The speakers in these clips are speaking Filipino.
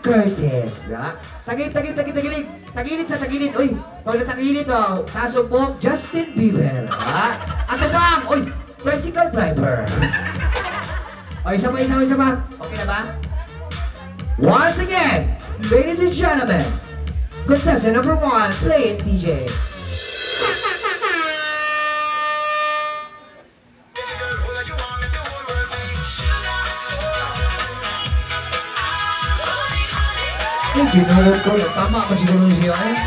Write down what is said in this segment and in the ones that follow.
Curtis. Tagilid sa tagilid. Uy, pag natagilid, taso po, Justin Bieber. At bang, uy, tricycle driver. O, isa pa. Okay na ba? Once again, ladies and gentlemen, contestant number 1, play it, DJ. Ay, ginuhod ko. Tama ba siguro siya eh?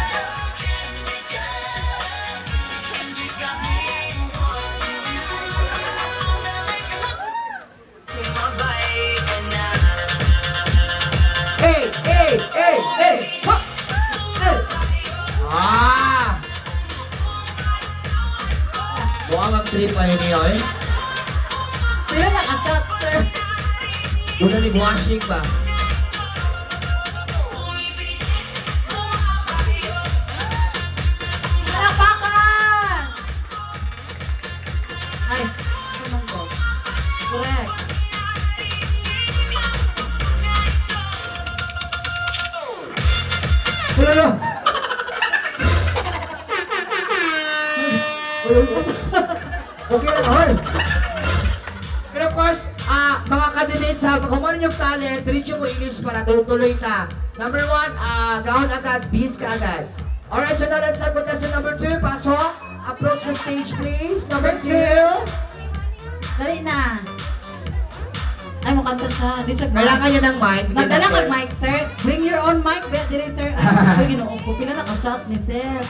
Buka mag-trip pa niyo eh. Pero nakashot, sir. Una ni Buwashik ba? Palakpakan! Ay, naman ko. Correct. Wala. Okay lang, hoy. And of course, mga candidates ha, kung ano yung talent, diretso mo English para tuloy ta. Number 1, gahon agad, bis ka agad. Alright, so now let's start contestant number 2. Pasok. Approach the stage, please. Number 2. Dali na. Ay, mukanta siya. Di siya Kailangan niya ng mic. Magdala kang mic, sir. Bring your own mic. Dire, sir. Ay, ginoon ko. Pila nakashot ni sir.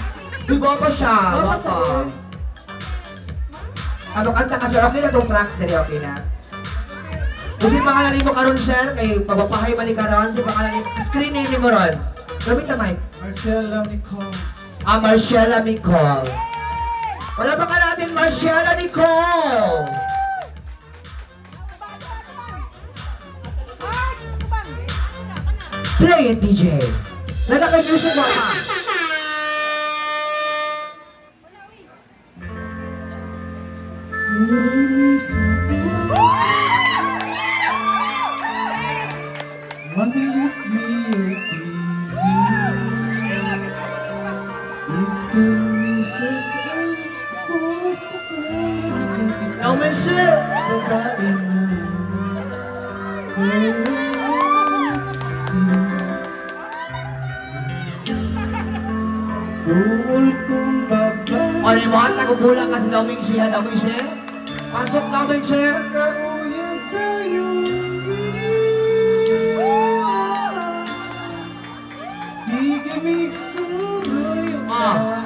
Bigo pa siya. Bigo pa siya, sir. Ano kanta ka sir? Okay na itong tracks dali, okay na. Kasi pangalan mo karon sir, kay pagpapahay man ni karon, si pangalan ni screen name mo ron. Gamit na mic. Marcella Nicole. Marcella Nicole. Wala pa ka natin, Marcella Nicole. Play it, DJ. Nanaka-music mo ka. Manilit niyo TV. Ito isa sa puso ko. Naman sir. Babae mo. Tuol kong babae. O, di mo, tagubulang kasi daming siya. Pasok daming siya. Kauyag tayo. Sige, migsuroy.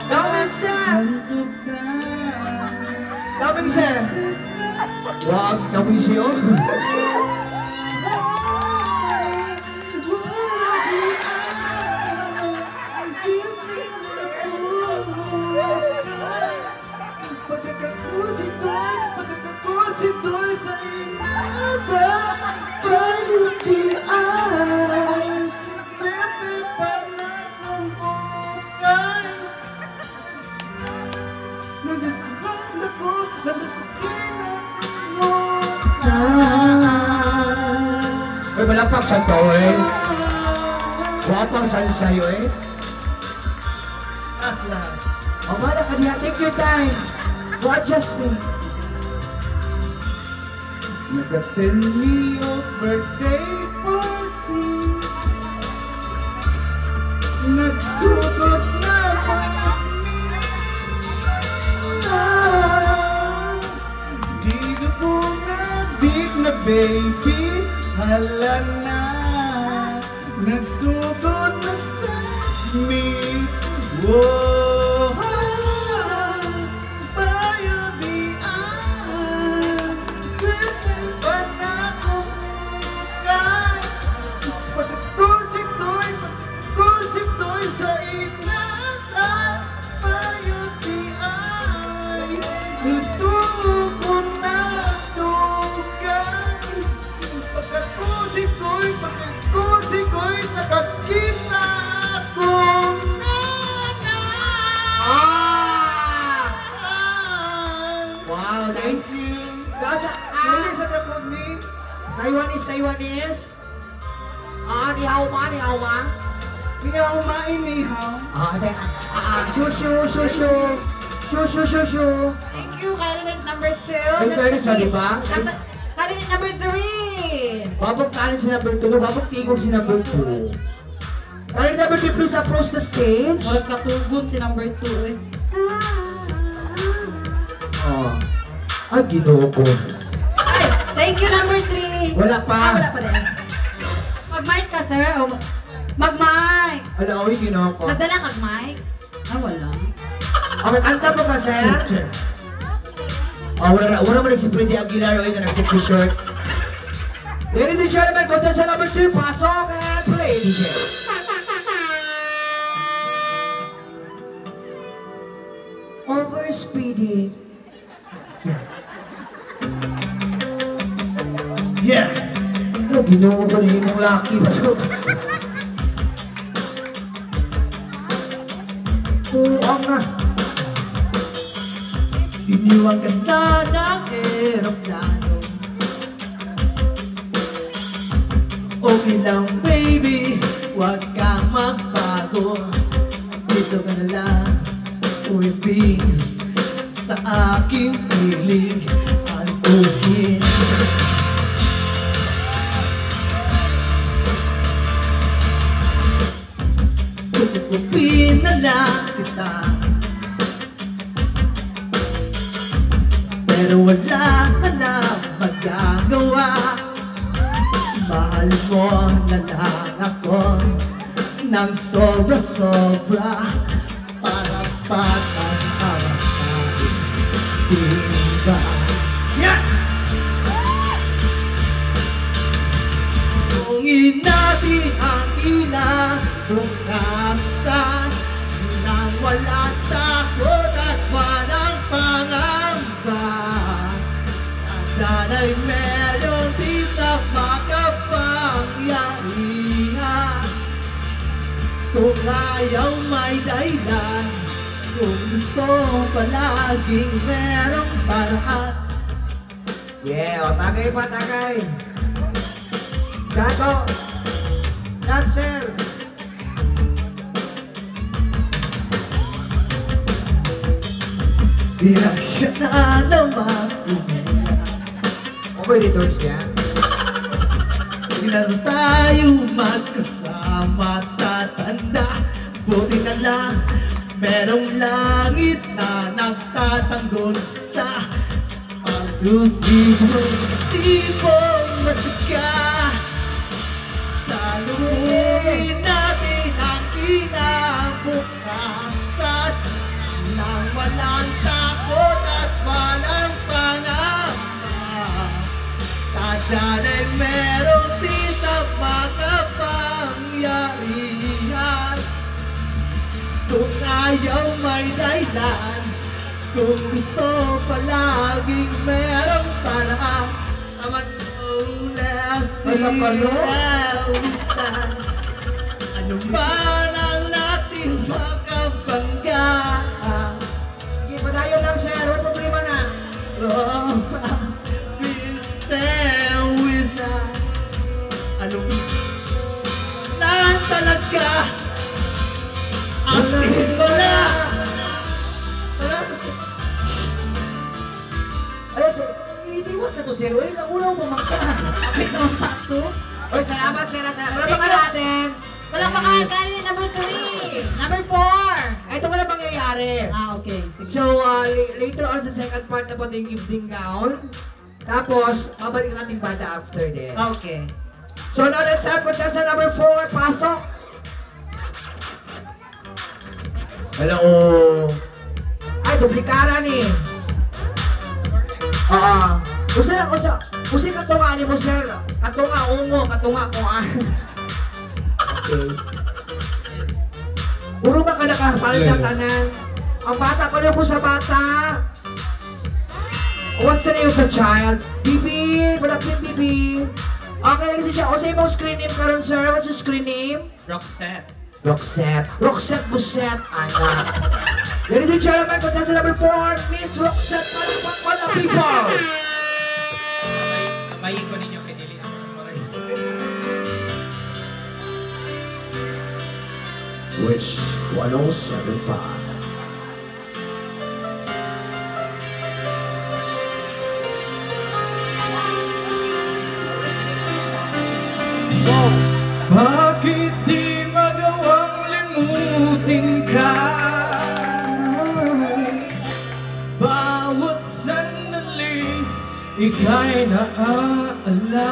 Daming siya. Handog na. Daming siya. Wag, daming siya. Pagkakakusito'y sa inata, payuti ay pwede pa na kung bukay. Nagasibang ako, nagasibang ako May malapag sa to eh. Wapang saan sa'yo eh. Last. O, mana ka niya. Take your time. Go adjust me. Nag-attend me of birthday party. Nagsugod na mga Dig na baby, hala na. Nagsugod na sex me. Whoa, payo di ay. Pwede ba na kumukay? Pagkakusito'y sa inata. Payo di ay. Lutuko na tugay. Pagkakusito'y nakakita akong Wow, nice. Nasa, Nasa kapag ni Taiwanese. Ni hao ni Auma. Inihaw mainihaw. Shoo. Thank you, candidate number 2. In fairness, di ba? Candidate number 3. Babog kanin si number 2, babog tigog si number 2. Candidate number 3, please approach the stage. Walang katugon si number 2 eh. Oh. Ay, ginoo ko. Ay, thank you, number 3. Wala pa. Wala pa din. Mag-mic ka, sir. O, mag-mic. Ala, oy, ginoo ko. Nagdala kag mic? Ah, wala. Okay, kanta po ka, sir. Oh, wala mo si Freddy Aguilar, oy, na nag-sexy short. Ladies and gentlemen, contestant number 2, pasok and play, DJ. Overspeeding. Yeah. Ano, ginoo ko na yung laki ba? Tuang na. Inyo ang ganda ng aeroplano. Okay lang baby, huwag kang magbago. Dito ka na lang, uwipin sa aking piling antukin. Kukupin na lang kita, pero wala ka na magagawa. Mahal mo na lang ako ng sobra-sobra, para patas ang ating diba. Yeah! Tungin natin ang kinabukasan nang walang takot at walang pangamba. At ay meron dito makapangyarihan. Kung ayaw may dahilan, kung gusto palaging merong paraan. Yeah, o tagay pa, tagay. Gato. Dancer. Bilang siya na naman umila, Okay, dito siya. di na tayo magkasama tatanda. Buti na lang merong langit na nagtatanggol sa pagtutibong matyaga. Taluhin natin ang kinabukasan nang walang takot at walang pangamba. Tadana'y merong titap makapangyarihan. Kung ayaw may dahilan, kung gusto palaging merong paraan. Aman no less ano man ang nating makabanggaan. Sige, padayon lang, sir. Walang problema na. Oh, please stay with us. Ano lang talaga? Asin wala. Ay, itiwas na to, sir. Uy, naulaw mo magka. Kapit na ang tato. Uy, salamat, sir. Salamat. Wala pa natin. Wala pa kaya candidate number 3. Number 4. Ito pala pangyayari. Ah, okay. Sige. So, later on sa second part na po yung gifting gown. Tapos, babalik ang ating banda after this. Okay. So, now let's have contestant number 4. Pasok! Hello! Ay, duplikara ni. Usa katunga ni mo, sir. Katunga, ungo, katunga ko. Okay. Puro ba ka nakapalit ng tanan? Ang bata ko na po sa bata. What's the name of the child? Bibi! Malapit Bibi! Okay, ladies and gentlemen, say mo screen name karon, sir. What's your screen name? Roxette. Roxette. Roxette Busette. Anak. Ladies and gentlemen, contestant number 4, Miss Roxette Malapakpala people! Sabayin ko ninyo kay Dili ang Forest. Which 1075. Bakit di magawang limutin ka? Bawat sandali, ika'y naaalala.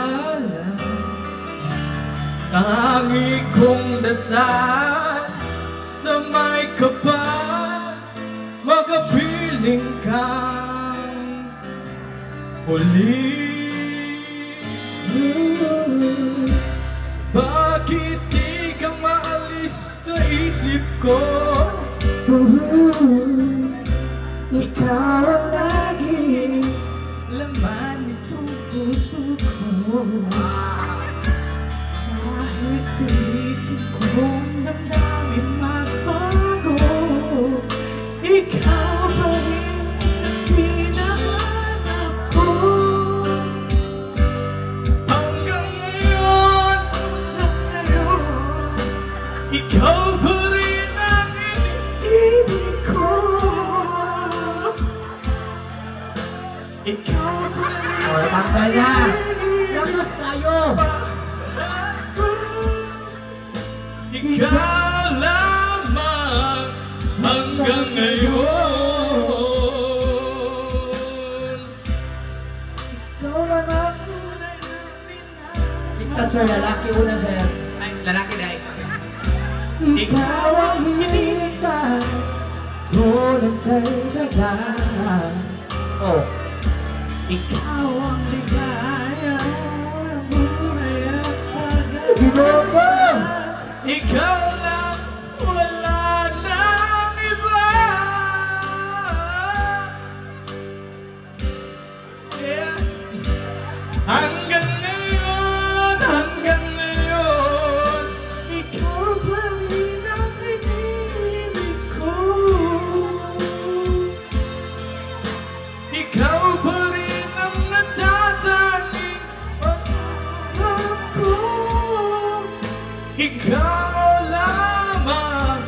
Tangi kong dasal sa may kapal, makapiling kang uli. Bakit di ka maalis sa isip ko? Ikaw ang lagi laman nitong puso ko. Kahit pilitin kong damdamin magbago, ikaw pa rin ang hinahanap ko. Hanggang ngayon, ikaw pa rin ang iniibig ko. Ikaw pa rin O, tanggal na. Lakas tayo. ikaw lamang hanggang ngayon. Ikaw lamang tunay na minahal. Iktat sir, lalaki una sir. Ay, lalaki dahil. Ikaw ang hintay ko ng kay daga. Oh. Ikaw ang ligaya, buhay at pag-asa. Binogo! Ikaw lang, wala nang iba. Yeah. Hanggang ngayon, ikaw pa rin ang iniibig ko. Ikaw pa rin ang natatanging pangarap ko. Ikaw lamang.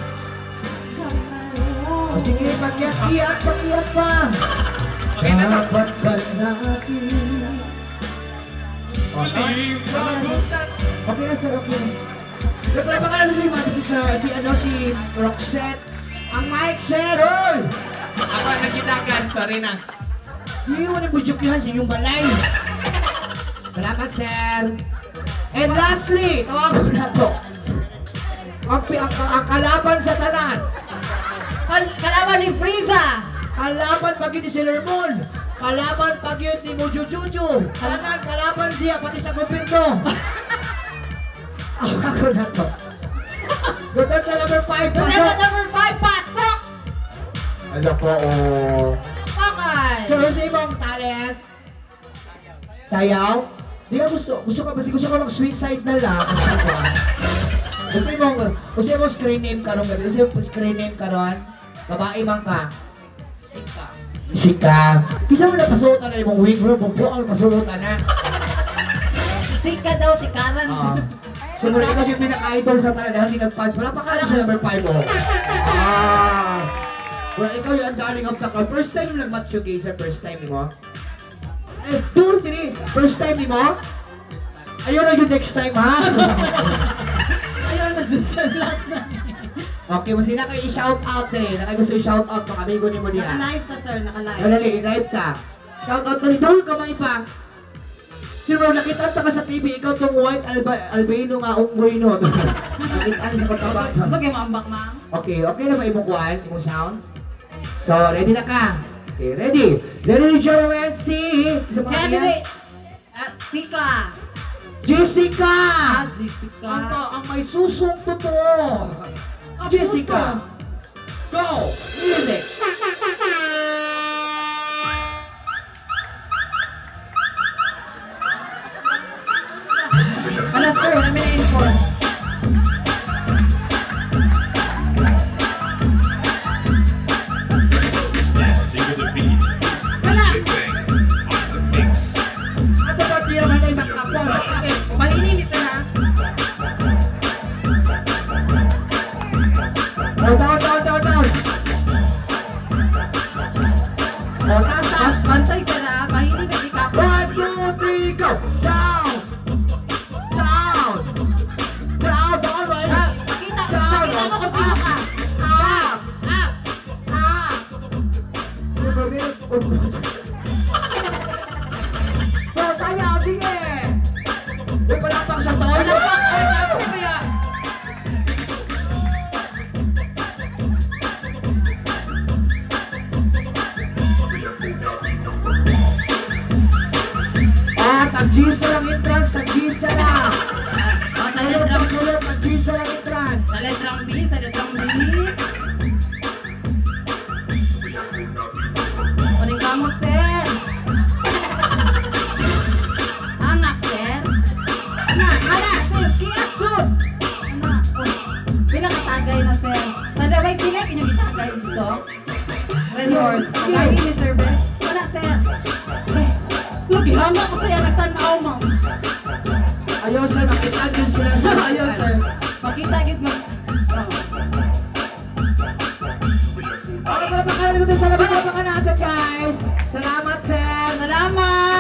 O sige, pagyat-iyat, pagyat pa. Dapat ba natin? Muling mabusan. Okay na sir, okay na. Pero baka na si Roxette. Ang mic sir, oy! Ako ang nagkitagan, sorry na. Hindi mo na budyukihan sa inyong balay. Salamat sir. And lastly, tawag ko na to. Ang kalaban sa tanan. Kalaban ni Frieza. Kalaban pag yun ni Sailor Moon. Kalaban pag yun ni Mujujuju. Tanan, kalaban siya, pati sa gobyerno. Ako na to. Good sa number 5, Doon pasok. sa number 5, pasok! Ano po, oh. Okay. So, sa ibang talent, sayaw, di ka gusto ka mag-suicide na lang. Gusto mo screen name karon gabi, gusto mo screen name karon, babae man ka. Sika. Kisa mo na pasuotan na yung wig bro, bugbo ang pasuotan na. Sika daw, si Karan. So, muna ikaw yung pinaka-idol sa talaga, hindi kag-fans. Wala pa ka sa number 5 mo. Well, ikaw yung darling of the crowd. First time mo nag-match yung gay sa first time mo? Eh, dude, dili. First time mo? Ayun na yung next time, ha? Ayaw na dyan sa last na. Okay, masina kayo i-shout out eh. Na kayo gusto i-shout out mga amigo niyo mo niya. Naka-live ka, sir. Naka-live. Dali, i-live ka. Shout out na rin. Doon kamay pa. Sino, nakita ka sa TV, ikaw tong white albino nga unggoy no. Nakita niya sa pagkabat. Gusto kayo maambak, ma'am? Okay, okay na ba imong kuhan? Imong sounds? So, ready na ka? Okay, ready? Ladies and gentlemen, si... Isa pa Candidate! Sika! Jessica! Jessica! Ang may susong totoo! Jessica! Go! Music! Wala, sir. Wala may na-inform. Dancing to the beat. Wala! DJ Bang on the mix. Ato pa di naman ay makakwa. Palininin, sir, ha? down. Taas. Just bantay sila. Mahilig ka di ka. 1, 2, 3, go! Down! Right? Pakita mo kung sino ka. Up! Up! Sayaw, sige! Uy, palakpak sa to! Kaya. Tag-G's na lang entrance, tag-G's na lang! Sa letrang Sulot, tag-G's na lang entrance! Sa letrang B. Uling kamot, sir. Anak, sir. Ana, sir. Kiat, Jud. Ana, pinakatagay na, sir. Madaway sila, inyong itagay dito. Red horse. Lagi ni sir, Ben. Wala, sir. Lagi hama ko sa'yo, nagtanaw mo. Ayaw sir, makita din sila sa Ayaw, sir. Makita, gid mo. Okay, palapakanan ko din sa labang natin guys! Salamat sir! Salamat!